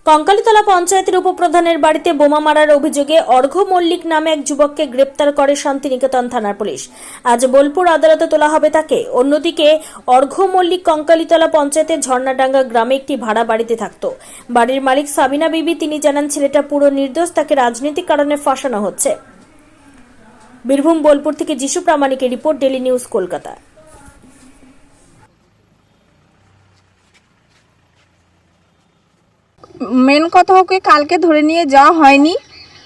কঙ্কালীতলা পঞ্চায়েতের উপপ্রধানের বাড়িতে বোমা মারার অভিযোগে অর্ঘ্য মল্লিক নামে এক যুবককে গ্রেপ্তার করে শান্তিনিকেতন থানার পুলিশ। আজ বোলপুর আদালতে তোলা হবে তাকে। অন্যদিকে অর্ঘ্য মল্লিক কঙ্কালীতলা পঞ্চায়েতের ঝর্ণাডাঙ্গা গ্রামে একটি ভাড়া বাড়িতে থাকত। বাড়ির মালিক সাবিনা বিবি তিনি জানান ছেলেটা পুরো নির্দোষ, তাকে রাজনৈতিক কারণে ফাঁসানো হচ্ছে। বীরভূম বোলপুর থেকে যিশু প্রামাণিকের report, daily news Kolkata. Main কথা ওকে কালকে ধরে নিয়ে যাওয়া হয়নি,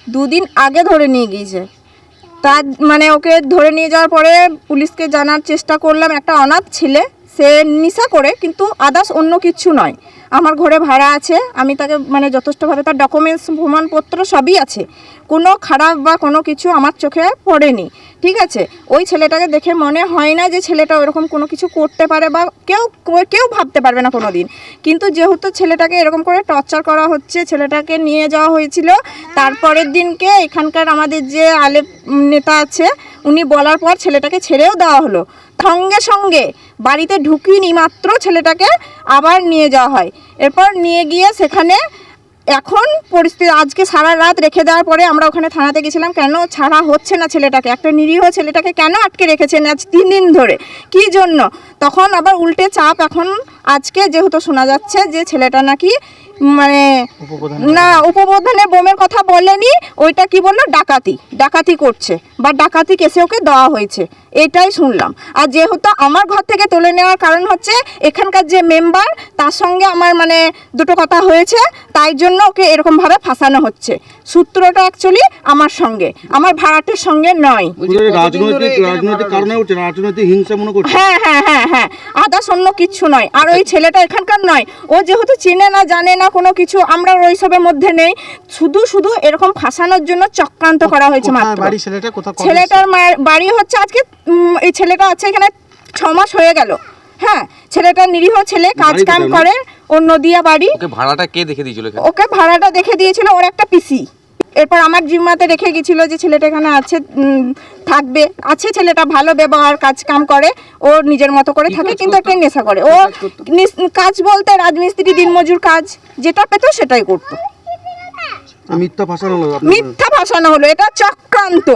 দুদিন আগে ধরে নিয়ে গিয়েছে। তার মানে ওকে ধরে নিয়ে যাওয়ার পরে পুলিশকে জানার চেষ্টা করলাম, একটা অনাথ ছেলে, সে নেশা করে, কিন্তু আদার্স অন্য কিছু নয়। আমার ঘরে ভাড়া আছে, আমি তাকে মানে যথেষ্টভাবে তার ডকুমেন্টস প্রমাণপত্র সবই আছে, কোনো খারাপ বা কোনো কিছু আমার চোখে পড়েনি। ঠিক আছে, ওই ছেলেটাকে দেখে মনে হয় না যে ছেলেটা ওরকম কোনো কিছু করতে পারে বা কেউ ভাবতে পারবে না কোনো দিন। কিন্তু যেহেতু ছেলেটাকে এরকম করে টর্চার করা হচ্ছে, ছেলেটাকে নিয়ে যাওয়া হয়েছিল। তারপরের দিনকে এখানকার আমাদের যে আলেপ নেতা আছে উনি বলার পর ছেলেটাকে ছেড়েও দেওয়া হলো। সঙ্গে সঙ্গে বাড়িতে ঢুকিনি মাত্র ছেলেটাকে আবার নিয়ে যাওয়া হয়। এরপর নিয়ে গিয়ে সেখানে এখন পরিস্থিতি, আজকে সারা রাত রেখে দেওয়ার পরে আমরা ওখানে থানাতে গেছিলাম, কেন ছাড়া হচ্ছে না ছেলেটাকে, একটা নিরীহ ছেলেটাকে কেন আটকে রেখেছেন আজ 3 দিন ধরে, কী জন্য? তখন আবার উল্টে চাপ, এখন আজকে যেহেতু শোনা যাচ্ছে যে ছেলেটা নাকি মানে না উপপ্রধানের বোমের কথা বলেনি, ওইটা কি বললো, ডাকাতি করছে বা ডাকাতি কেসে ওকে দেওয়া হয়েছে, এটাই শুনলাম। আর যেহেতু আমার ঘর থেকে তুলে নেওয়ার কারণ হচ্ছে এখানকার যে মেম্বার, তার সঙ্গে আমার মানে দুটো কথা হয়েছে, তাই জন্য ওকে এরকমভাবে ফাঁসানো হচ্ছে। সূত্রটা অ্যাকচুয়ালি আমার সঙ্গে, আমার ভাড়াটের সঙ্গে নয়। রাজনৈতিক কারণে হচ্ছে, রাজনৈতিক হিংসা মনে করছে। হ্যাঁ, আদার্স অন্য কিচ্ছু নয়। আর ওই ছেলেটা এখানকার নয়, ও যেহেতু চেনে না জানে না কোনো কিছু, আমরা ওইসবের মধ্যে নেই, শুধু এরকম ফাঁসানোর জন্য চক্রান্ত করা হয়েছে মাত্র। ছেলেটার বাড়ি হচ্ছে আজকে এই ছেলেটা আছে এখানে 6 মাস হয়ে গেল। হ্যাঁ, ছেলেটা নিরীহ ছেলে, কাজ কাম করে, ওর নদিয়া বাড়ি। ওকে ভাড়াটা কে দেখে দিয়েছিল? ওকে ভাড়াটা দেখে দিয়েছিল ওর একটা পিসি। এরপর আমার জিম্মাতে রেখে গেছিল যে ছেলেটা এখানে আছে, থাকবে, আছে, ছেলেটা ভালো ব্যবহার, কাজ কাম করে, ও নিজের মতো করে থাকে, কিন্তু একটা নেশা করে। ও কাজ বলতে রাজমিস্ত্রি, দিনমজুর কাজ, যেটা পেতো সেটাই করতো। মিথ্যা ফাঁসানো হলো, এটা চক্রান্ত।